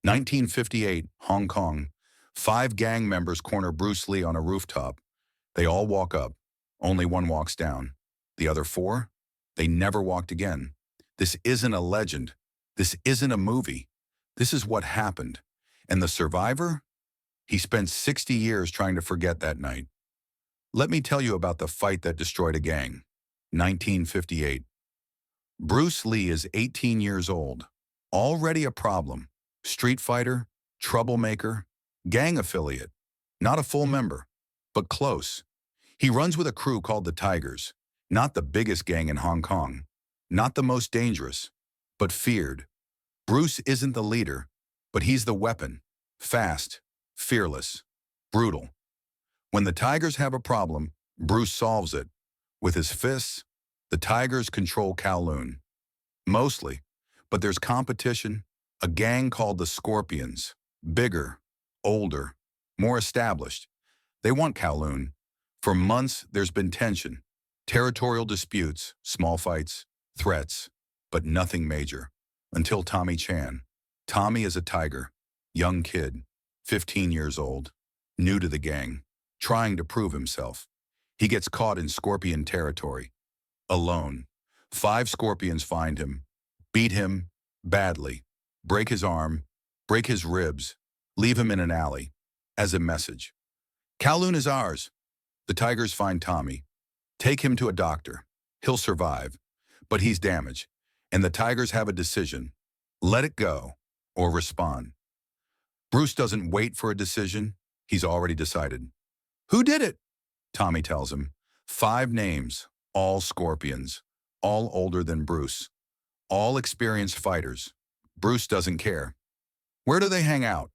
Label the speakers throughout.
Speaker 1: 1958, Hong Kong. 5 gang members corner Bruce Lee on a rooftop. They all walk up. Only one walks down. The other 4? They never walked again. This isn't a legend. This isn't a movie. This is what happened. And the survivor? He spent 60 years trying to forget that night. Let me tell you about the fight that destroyed a gang. 1958. Bruce Lee is 18 years old. Already a problem. Street fighter, troublemaker, gang affiliate. Not a full member, but close. He runs with a crew called the Tigers. Not the biggest gang in Hong Kong. Not the most dangerous, but feared. Bruce isn't the leader, but he's the weapon. Fast, fearless, brutal. When the Tigers have a problem, Bruce solves it. With his fists, the Tigers control Kowloon. Mostly, but there's competition. A gang called the Scorpions. Bigger, older, more established. They want Kowloon. For months, there's been tension. Territorial disputes, small fights, threats, but nothing major. Until Tommy Chan. Tommy is a tiger. Young kid, 15 years old. New to the gang. Trying to prove himself. He gets caught in Scorpion territory. Alone. 5 Scorpions find him. Beat him badly. Break his arm. Break his ribs. Leave him in an alley. As a message. Kowloon is ours. The Tigers find Tommy. Take him to a doctor. He'll survive. But he's damaged. And the Tigers have a decision. Let it go. Or respond. Bruce doesn't wait for a decision. He's already decided. Who did it? Tommy tells him. 5 names. All Scorpions. All older than Bruce. All experienced fighters. Bruce doesn't care. Where do they hang out?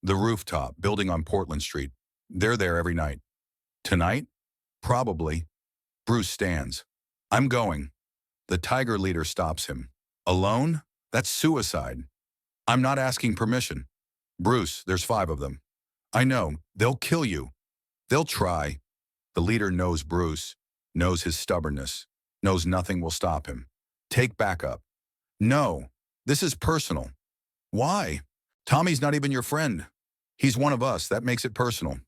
Speaker 1: The rooftop, building on Portland Street. They're there every night. Tonight? Probably. Bruce stands. I'm going. The Tiger leader stops him. Alone? That's suicide. I'm not asking permission. Bruce, there's 5 of them. I know. They'll kill you. They'll try. The leader knows Bruce, knows his stubbornness, knows nothing will stop him. Take backup. No, this is personal. Why? Tommy's not even your friend. He's one of us. That makes it personal.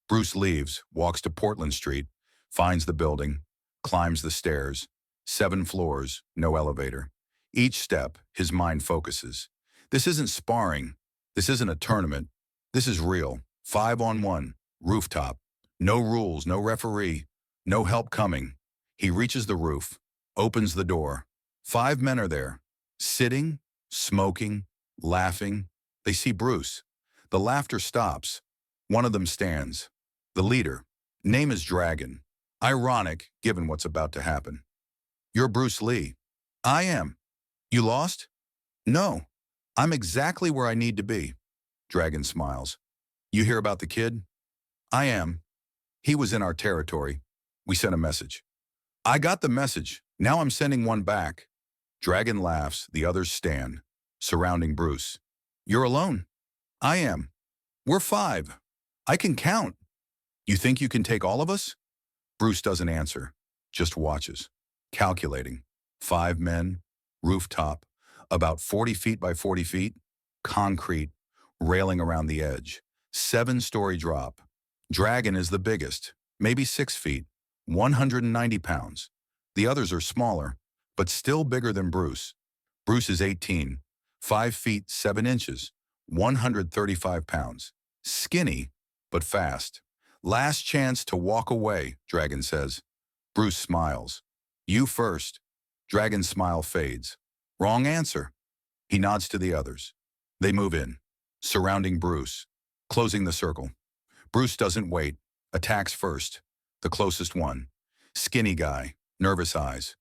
Speaker 1: Bruce leaves, walks to Portland Street, finds the building, climbs the stairs. 7 floors, no elevator. Each step, his mind focuses. This isn't sparring. This isn't a tournament. This is real. 5-on-1, rooftop. No rules, no referee, no help coming. He reaches the roof, opens the door. 5 men are there, sitting, smoking, laughing. They see Bruce. The laughter stops. One of them stands. The leader. Name is Dragon. Ironic, given what's about to happen. You're Bruce Lee. I am. You lost? No. I'm exactly where I need to be. Dragon smiles. You hear about the kid? I am. He was in our territory. We sent a message. I got the message. Now I'm sending one back. Dragon laughs. The others stand, surrounding Bruce. You're alone. I am. We're 5. I can count. You think you can take all of us? Bruce doesn't answer, just watches. Calculating. 5 men, rooftop, about 40 feet by 40 feet, concrete, railing around the edge. 7-story drop. Dragon is the biggest, maybe 6 feet, 190 pounds. The others are smaller, but still bigger than Bruce. Bruce is 18, 5 feet 7 inches, 135 pounds. Skinny, but fast. Last chance to walk away, Dragon says. Bruce smiles. You first. Dragon's smile fades. Wrong answer. He nods to the others. They move in, surrounding Bruce, closing the circle. Bruce doesn't wait, attacks first, the closest one. Skinny guy, nervous eyes.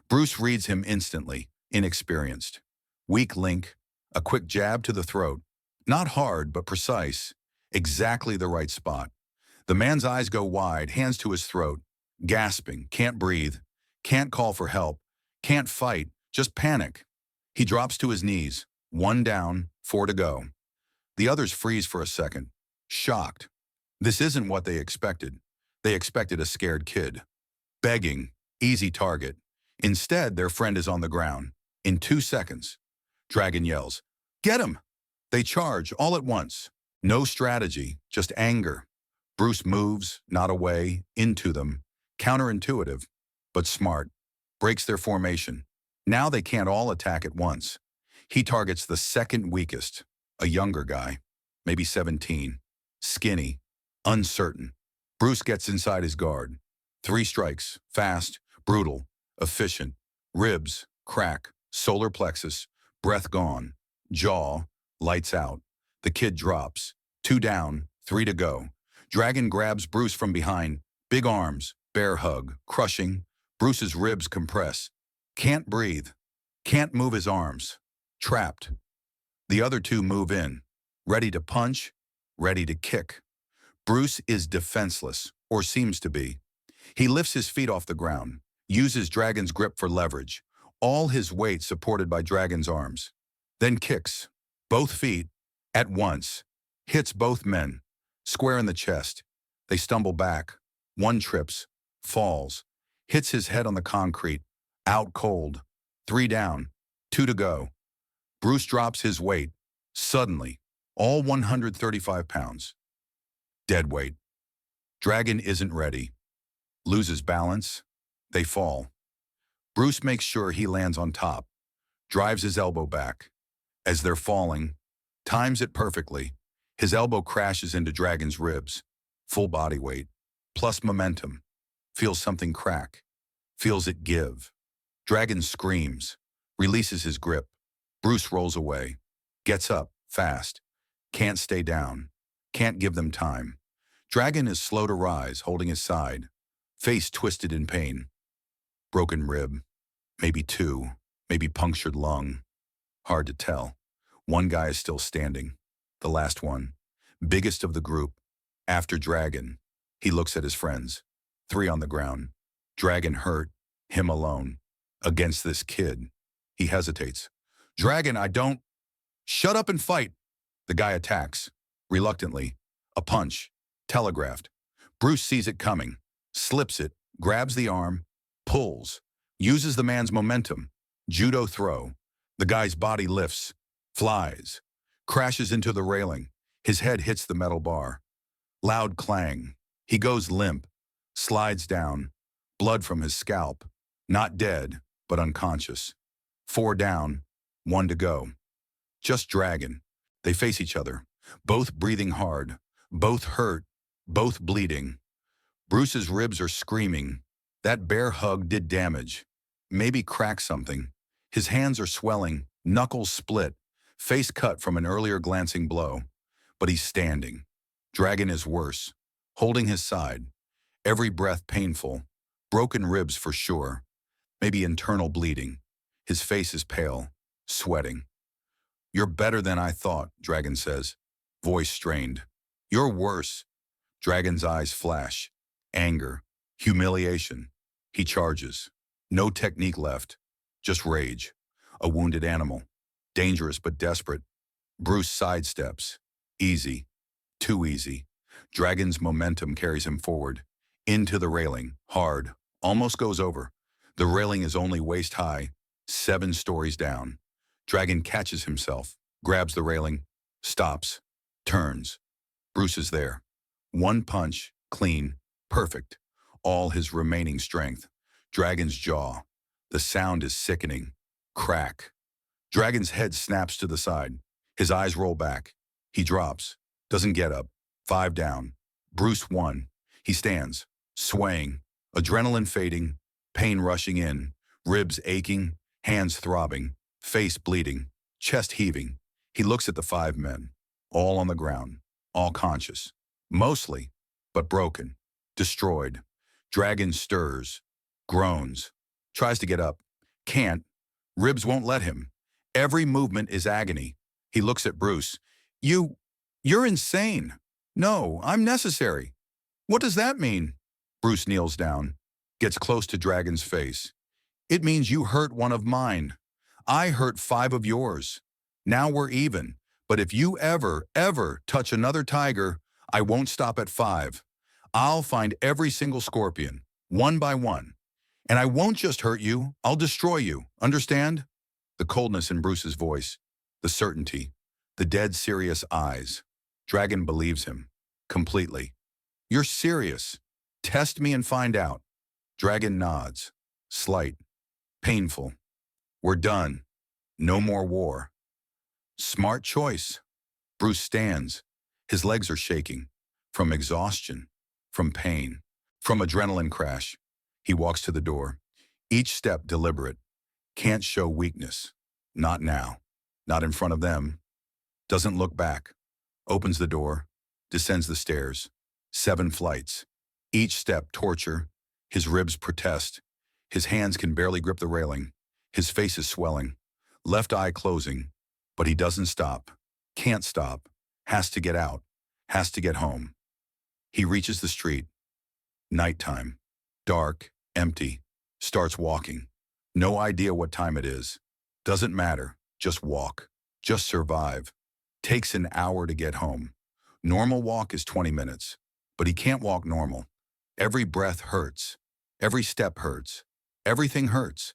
Speaker 1: Bruce reads him instantly, inexperienced. Weak link, a quick jab to the throat. Not hard, but precise. Exactly the right spot. The man's eyes go wide, hands to his throat. Gasping, can't breathe, can't call for help, can't fight, just panic. He drops to his knees, 1 down, 4 to go. The others freeze for a second, shocked. This isn't what they expected. They expected a scared kid. Begging, easy target. Instead, their friend is on the ground. In 2 seconds, Dragon yells, "Get him!" They charge all at once. No strategy, just anger. Bruce moves, not away, into them. Counterintuitive, but smart. Breaks their formation. Now they can't all attack at once. He targets the second weakest, a younger guy, maybe 17, skinny, uncertain. Bruce gets inside his guard. 3 strikes, fast, brutal, efficient. Ribs, crack, solar plexus, breath gone, jaw, lights out. The kid drops. 2 down, 3 to go. Dragon grabs Bruce from behind. Big arms, bear hug, crushing. Bruce's ribs compress. Can't breathe. Can't move his arms. Trapped. The other 2 move in. Ready to punch, ready to kick. Bruce is defenseless, or seems to be. He lifts his feet off the ground, uses Dragon's grip for leverage, all his weight supported by Dragon's arms. Then kicks, both feet, at once, hits both men, square in the chest. They stumble back. One trips, falls, hits his head on the concrete, out cold. 3 down, 2 to go. Bruce drops his weight, suddenly, all 135 pounds. Dead weight. Dragon isn't ready. Loses balance. They fall. Bruce makes sure he lands on top, drives his elbow back. As they're falling, times it perfectly. His elbow crashes into Dragon's ribs. Full body weight, plus momentum. Feels something crack. Feels it give. Dragon screams, releases his grip. Bruce rolls away. Gets up, fast. Can't stay down. Can't give them time. Dragon is slow to rise, holding his side. Face twisted in pain. Broken rib. Maybe 2. Maybe punctured lung. Hard to tell. One guy is still standing. The last one. Biggest of the group. After Dragon. He looks at his friends. 3 on the ground. Dragon hurt. Him alone. Against this kid. He hesitates. Dragon, I don't... Shut up and fight. The guy attacks. Reluctantly. A punch. Telegraphed. Bruce sees it coming. Slips it. Grabs the arm. Pulls. Uses the man's momentum. Judo throw. The guy's body lifts. Flies. Crashes into the railing. His head hits the metal bar. Loud clang. He goes limp. Slides down. Blood from his scalp. Not dead, but unconscious. 4 down. 1 to go. Just Dragon. They face each other. Both breathing hard. Both hurt. Both bleeding. Bruce's ribs are screaming. That bear hug did damage. Maybe cracked something. His hands are swelling. Knuckles split. Face cut from an earlier glancing blow. But he's standing. Dragon is worse. Holding his side. Every breath painful. Broken ribs for sure. Maybe internal bleeding. His face is pale. Sweating. You're better than I thought, Dragon says. Voice strained. You're worse. Dragon's eyes flash. Anger. Humiliation. He charges. No technique left. Just rage. A wounded animal. Dangerous but desperate. Bruce sidesteps. Easy. Too easy. Dragon's momentum carries him forward. Into the railing. Hard. Almost goes over. The railing is only waist high. 7 stories down. Dragon catches himself. Grabs the railing. Stops. Turns. Bruce is there. 1 punch. Clean. Perfect. All his remaining strength. Dragon's jaw. The sound is sickening. Crack. Dragon's head snaps to the side. His eyes roll back. He drops. Doesn't get up. 5 down. Bruce won. He stands. Swaying. Adrenaline fading. Pain rushing in. Ribs aching. Hands throbbing. Face bleeding. Chest heaving. He looks at the 5 men. All on the ground. All conscious. Mostly, but broken. Destroyed. Dragon stirs. Groans. Tries to get up. Can't. Ribs won't let him. Every movement is agony. He looks at Bruce. You're insane. No, I'm necessary. What does that mean? Bruce kneels down. Gets close to Dragon's face. It means you hurt one of mine. I hurt 5 of yours. Now we're even. But if you ever touch another tiger, I won't stop at 5. I'll find every single scorpion, one by one. And I won't just hurt you, I'll destroy you. Understand? The coldness in Bruce's voice. The certainty. The dead serious eyes. Dragon believes him. Completely. You're serious. Test me and find out. Dragon nods. Slight. Painful. We're done. No more war. Smart choice. Bruce stands. His legs are shaking. From exhaustion. From pain. From adrenaline crash. He walks to the door. Each step deliberate. Can't show weakness. Not now. Not in front of them. Doesn't look back. Opens the door. Descends the stairs. 7 flights. Each step torture. His ribs protest. His hands can barely grip the railing. His face is swelling. Left eye closing. But he doesn't stop. Can't stop. Has to get out. Has to get home. He reaches the street. Nighttime. Dark. Empty. Starts walking. No idea what time it is. Doesn't matter. Just walk. Just survive. Takes an hour to get home. Normal walk is 20 minutes. But he can't walk normal. Every breath hurts. Every step hurts. Everything hurts.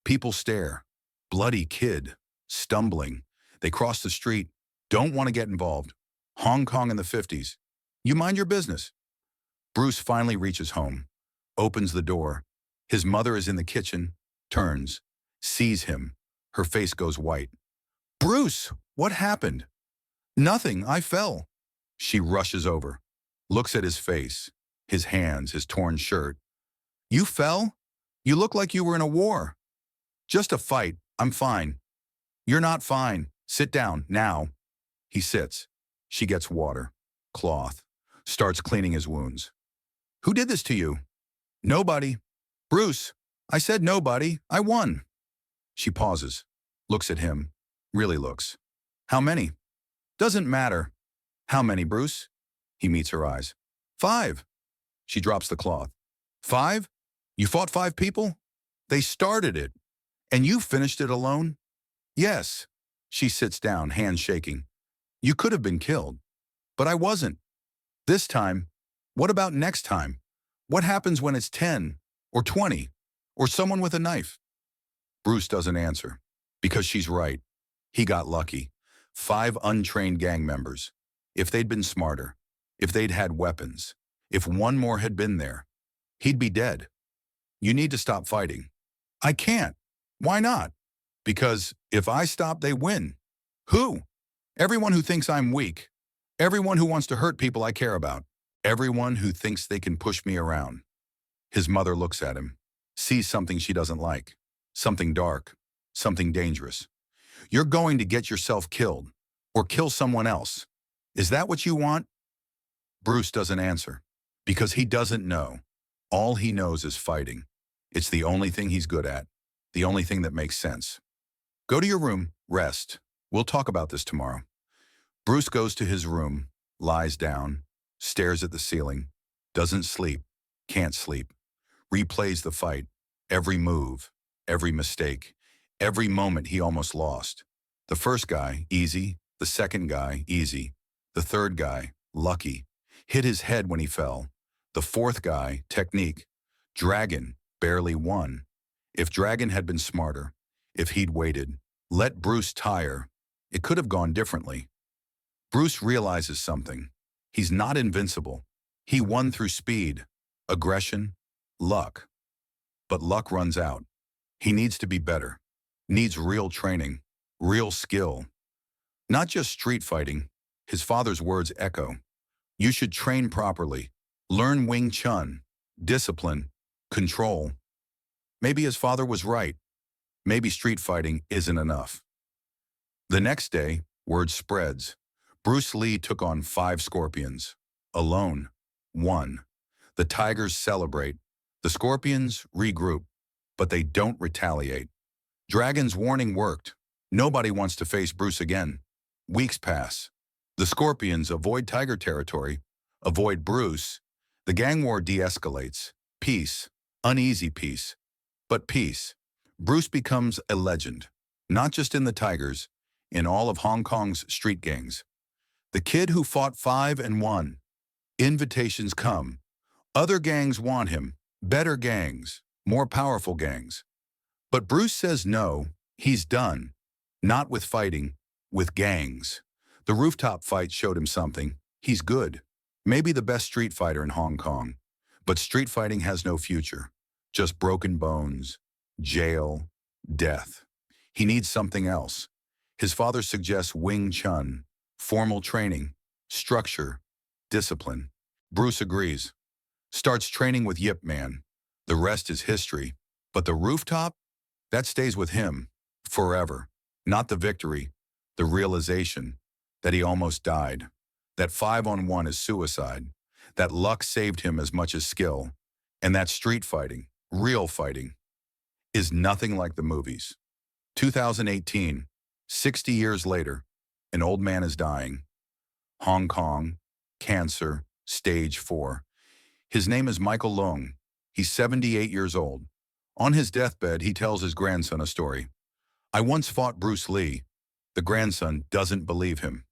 Speaker 1: People stare. Bloody kid. Stumbling. They cross the street. Don't want to get involved. Hong Kong in the 50s. You mind your business. Bruce finally reaches home. Opens the door. His mother is in the kitchen. Turns. Sees him. Her face goes white. Bruce, what happened? Nothing, I fell. She rushes over. Looks at his face. His hands, his torn shirt. You fell? You look like you were in a war. Just a fight. I'm fine. You're not fine. Sit down, now. He sits. She gets water. Cloth. Starts cleaning his wounds. Who did this to you? Nobody. Bruce, I said nobody. I won. She pauses. Looks at him. Really looks. How many? Doesn't matter. How many, Bruce? He meets her eyes. 5. She drops the cloth. 5? You fought 5 people? They started it. And you finished it alone? Yes. She sits down, hands shaking. You could have been killed. But I wasn't. This time. What about next time? What happens when it's 10 or 20 or someone with a knife? Bruce doesn't answer. Because she's right. He got lucky. 5 untrained gang members. If they'd been smarter, if they'd had weapons, if one more had been there, he'd be dead. You need to stop fighting. I can't. Why not? Because if I stop, they win. Who? Everyone who thinks I'm weak. Everyone who wants to hurt people I care about. Everyone who thinks they can push me around. His mother looks at him, sees something she doesn't like, something dark, something dangerous. You're going to get yourself killed, or kill someone else. Is that what you want? Bruce doesn't answer, because he doesn't know. All he knows is fighting. It's the only thing he's good at, the only thing that makes sense. Go to your room, rest. We'll talk about this tomorrow. Bruce goes to his room, lies down, stares at the ceiling, doesn't sleep, can't sleep, replays the fight, every move, every mistake, every moment he almost lost. The first guy, easy. The second guy, easy. The third guy, lucky. Hit his head when he fell. The fourth guy, technique. Dragon, barely won. If Dragon had been smarter, if he'd waited, let Bruce tire, it could have gone differently. Bruce realizes something. He's not invincible. He won through speed, aggression, luck. But luck runs out. He needs to be better. Needs real training, real skill. Not just street fighting. His father's words echo. You should train properly. Learn Wing Chun, discipline, control. Maybe his father was right. Maybe street fighting isn't enough. The next day, word spreads. Bruce Lee took on 5 scorpions. Alone. Won. The tigers celebrate. The scorpions regroup. But they don't retaliate. Dragon's warning worked. Nobody wants to face Bruce again. Weeks pass. The scorpions avoid tiger territory, avoid Bruce. The gang war de-escalates. Peace. Uneasy peace. But peace. Bruce becomes a legend. Not just in the tigers, in all of Hong Kong's street gangs. The kid who fought 5 and won. Invitations come. Other gangs want him. Better gangs. More powerful gangs. But Bruce says no, he's done. Not with fighting, with gangs. The rooftop fight showed him something. He's good. Maybe the best street fighter in Hong Kong. But street fighting has no future. Just broken bones, jail, death. He needs something else. His father suggests Wing Chun, formal training, structure, discipline. Bruce agrees. Starts training with Yip Man. The rest is history. But the rooftop? That stays with him. Forever. Not the victory. The realization that he almost died. That 5-on-1 is suicide. That luck saved him as much as skill. And that street fighting, real fighting, is nothing like the movies. 2018, 60 years later, an old man is dying. Hong Kong, cancer, stage 4. His name is Michael Leung. He's 78 years old. On his deathbed, he tells his grandson a story. I once fought Bruce Lee. The grandson doesn't believe him.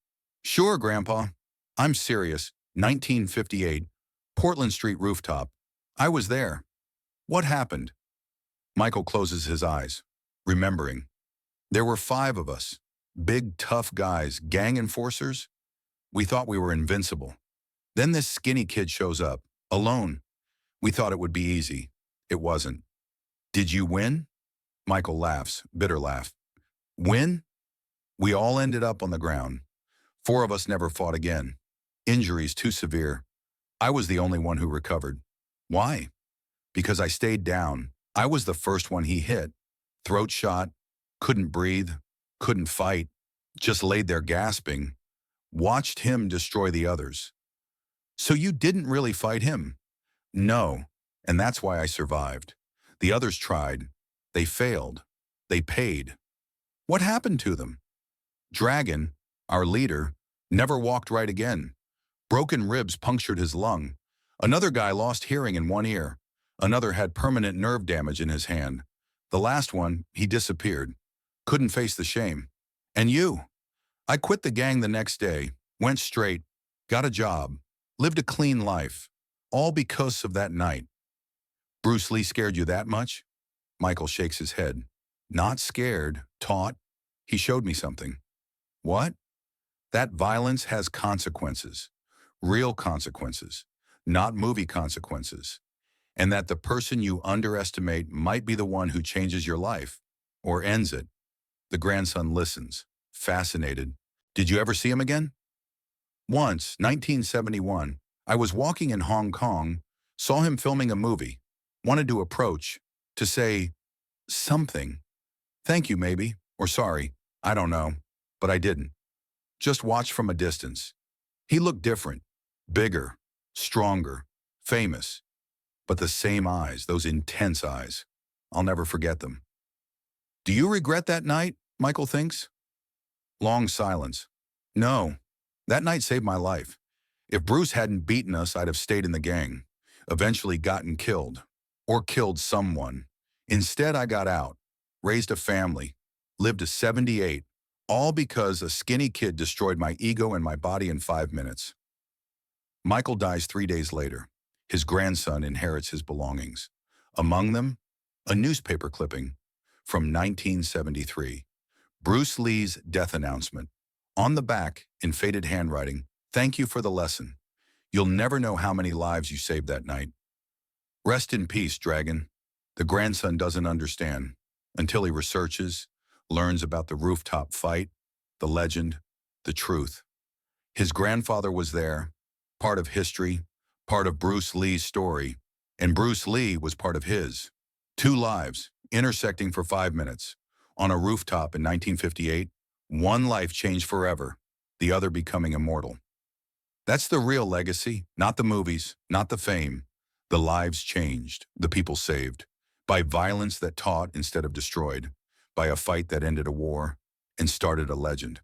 Speaker 1: Sure, Grandpa. I'm serious. 1958, Portland Street rooftop. I was there. What happened? Michael closes his eyes, remembering. There were 5 of us. Big, tough guys, gang enforcers. We thought we were invincible. Then this skinny kid shows up, alone. We thought it would be easy. It wasn't. Did you win? Michael laughs, bitter laugh. Win? We all ended up on the ground. 4 of us never fought again. Injuries too severe. I was the only one who recovered. Why? Because I stayed down. I was the first one he hit. Throat shot, couldn't breathe, couldn't fight, just laid there gasping. Watched him destroy the others. So you didn't really fight him? No, and that's why I survived. The others tried. They failed. They paid. What happened to them? Dragon, our leader, never walked right again. Broken ribs punctured his lung. Another guy lost hearing in one ear. Another had permanent nerve damage in his hand. The last one, he disappeared. Couldn't face the shame. And you? I quit the gang the next day, went straight, got a job, lived a clean life, all because of that night. Bruce Lee scared you that much? Michael shakes his head. Not scared, taught. He showed me something. What? That violence has consequences. Real consequences, not movie consequences. And that the person you underestimate might be the one who changes your life, or ends it. The grandson listens, fascinated. Did you ever see him again? Once, 1971, I was walking in Hong Kong, saw him filming a movie, wanted to approach, to say something. Thank you, maybe, or sorry, I don't know, but I didn't. Just watched from a distance. He looked different, bigger, stronger, famous, but the same eyes, those intense eyes. I'll never forget them. Do you regret that night, Michael thinks? Long silence. No, that night saved my life. If Bruce hadn't beaten us, I'd have stayed in the gang, eventually gotten killed, or killed someone. Instead, I got out, raised a family, lived to 78, all because a skinny kid destroyed my ego and my body in 5 minutes. Michael dies 3 days later. His grandson inherits his belongings. Among them, a newspaper clipping from 1973. Bruce Lee's death announcement. On the back, in faded handwriting, thank you for the lesson. You'll never know how many lives you saved that night. Rest in peace, Dragon. The grandson doesn't understand until he researches, learns about the rooftop fight, the legend, the truth. His grandfather was there, part of history, part of Bruce Lee's story, and Bruce Lee was part of his. 2 lives, intersecting for 5 minutes. On a rooftop in 1958, one life changed forever, the other becoming immortal. That's the real legacy, not the movies, not the fame. The lives changed, the people saved, by violence that taught instead of destroyed, by a fight that ended a war and started a legend.